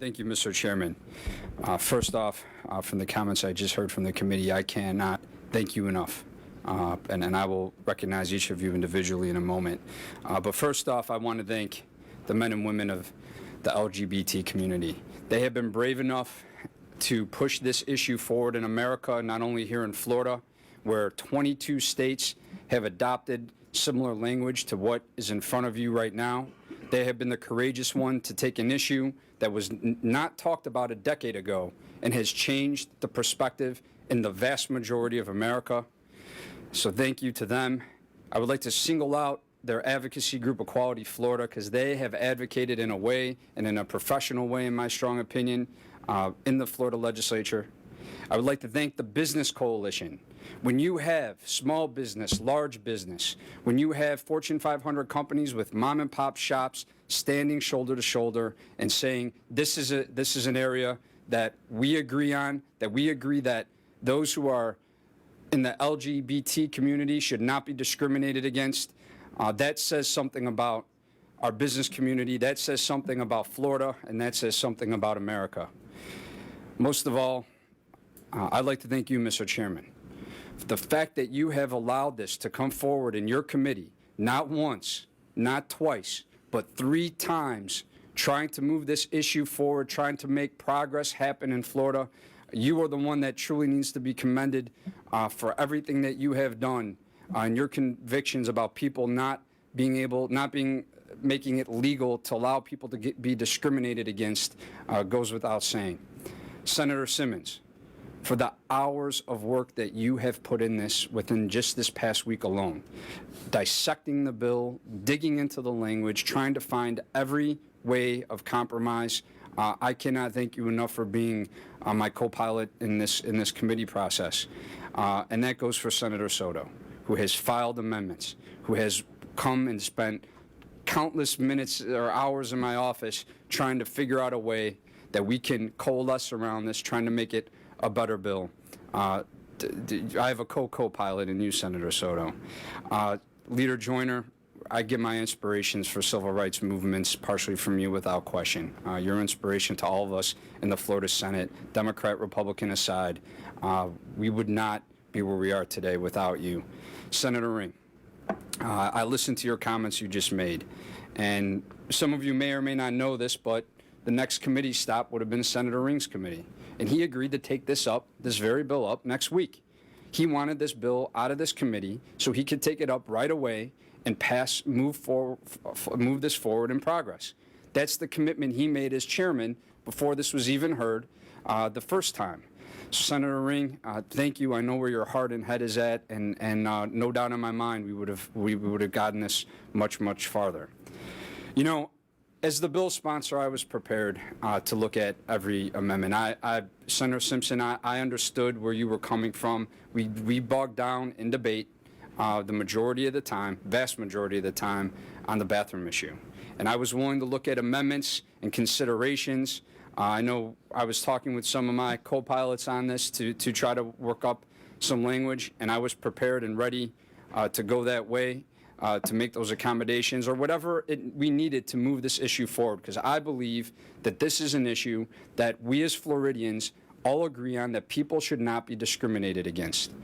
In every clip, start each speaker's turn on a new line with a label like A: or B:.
A: Thank you, Mr. Chairman. First off, from the comments I just heard from the committee, I cannot thank you enough. And I will recognize each of you individually in a moment. But first off, I want to thank the men and women of the LGBT community. They have been brave enough to push this issue forward in America, not only here in Florida, where 22 states have adopted similar language to what is in front of you right now. They have been the courageous one to take an issue that was not talked about a decade ago and has changed the perspective in the vast majority of America. So thank you to them. I would like to single out their advocacy group, Equality Florida, because they have advocated in a way and in a professional way, in my strong opinion, in the Florida legislature. I would like to thank the Business Coalition. When you have small business, large business, when you have Fortune 500 companies with mom and pop shops standing shoulder to shoulder and saying this is an area that we agree on, that we agree that those who are in the LGBT community should not be discriminated against, that says something about our business community, that says something about Florida, and that says something about America. Most of all, I'd like to thank you, Mr. Chairman. The fact that you have allowed this to come forward in your committee, not once, not twice, but 3 times, trying to move this issue forward, trying to make progress happen in Florida, you are the one that truly needs to be commended for everything that you have done and your convictions about people making it legal to allow people to be discriminated against goes without saying. Senator Simmons, for the hours of work that you have put in this within just this past week alone, dissecting the bill, digging into the language, trying to find every way of compromise. I cannot thank you enough for being my co-pilot in this committee process. And that goes for Senator Soto, who has filed amendments, who has come and spent countless minutes or hours in my office trying to figure out a way that we can coalesce around this, trying to make it a better bill. I have a co-pilot in you, Senator Soto. Leader Joyner, I get my inspirations for civil rights movements partially from you without question. You're inspiration to all of us in the Florida Senate, Democrat, Republican aside. We would not be where we are today without you. Senator Ring, I listened to your comments you just made, and some of you may or may not know this, but the next committee stop would have been Senator Ring's committee, and he agreed to take this very bill up next week. He wanted this bill out of this committee so he could take it up right away and move this forward in progress. That's the commitment he made as chairman before this was even heard the first time. So Senator Ring, thank you. I know where your heart and head is at, and no doubt in my mind we would have gotten this much, much farther. You know, as the bill sponsor, I was prepared to look at every amendment. Senator Simpson, I understood where you were coming from. We bogged down in debate the majority of the time, vast majority of the time, on the bathroom issue. And I was willing to look at amendments and considerations. I know I was talking with some of my co-pilots on this to try to work up some language, and I was prepared and ready to go that way. To make those accommodations or whatever we needed to move this issue forward, because I believe that this is an issue that we as Floridians all agree on, that people should not be discriminated against.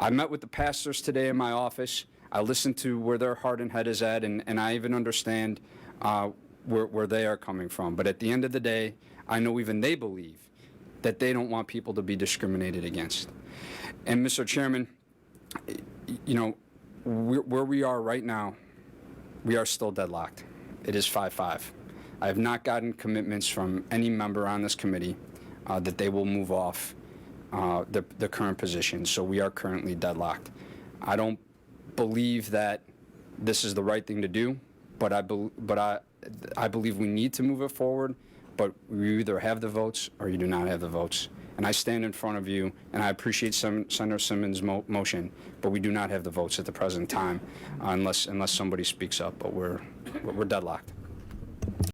A: I met with the pastors today in my office. I listened to where their heart and head is at, and I even understand where they are coming from. But at the end of the day, I know even they believe that they don't want people to be discriminated against. And Mr. Chairman, you know, where we are right now, we are still deadlocked. It is 5-5. I have not gotten commitments from any member on this committee that they will move off the current position, so we are currently deadlocked. I don't believe that this is the right thing to do, but I believe we need to move it forward, but you either have the votes or you do not have the votes. And I stand in front of you, and I appreciate Senator Simmons' motion, but we do not have the votes at the present time unless somebody speaks up, but we're deadlocked.